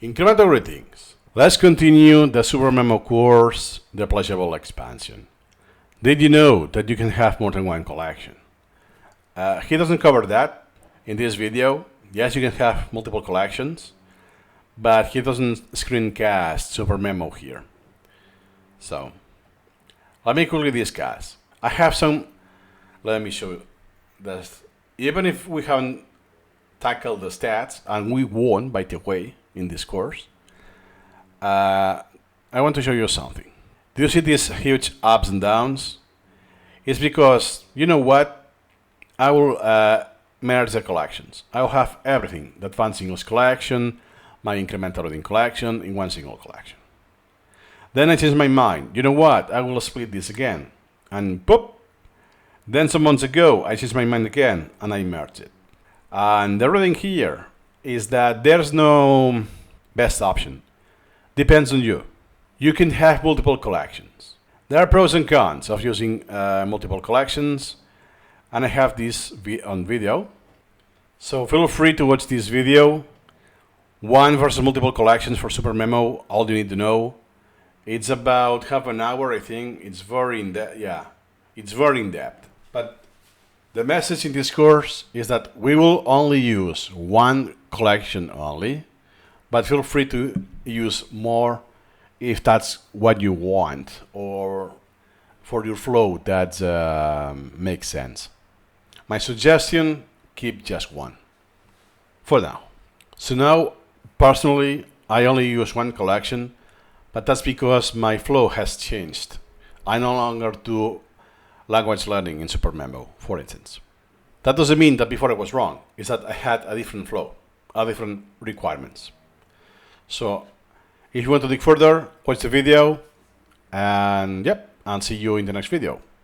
Incremental greetings. Let's continue the Supermemo course, the Pleasurable expansion. Did you know that you can have more than one collection? He doesn't cover that in this video. Yes, you can have multiple collections, but he doesn't screencast Supermemo here. So, let me quickly discuss. I have some, let me show you this. Even if we haven't tackled the stats, and we won, by the way, in this course, I want to show you something. Do you see these huge ups and downs? It's because, you know what? I will merge the collections. I will have everything, that one singles collection, my incremental reading collection, in one single collection. Then I change my mind. You know what? I will split this again. And boop! Then some months ago, I changed my mind again, and I merged it. And the reading here is that there's no best option. Depends on you. You can have multiple collections. There are pros and cons of using multiple collections, and I have this on video. So feel free to watch this video. One versus multiple collections for Supermemo, all you need to know. It's about half an hour, I think. It's very in-depth. Yeah, it's very in-depth. But the message in this course is that we will only use one collection only, but feel free to use more if that's what you want, or for your flow that makes sense. My suggestion, keep just one for now. So now, personally, I only use one collection, but that's because my flow has changed. I no longer do language learning in Supermemo, for instance. That doesn't mean that before I was wrong. It's that I had a different flow, different requirements. So if you want to dig further, watch the video, and yep, and see you in the next video.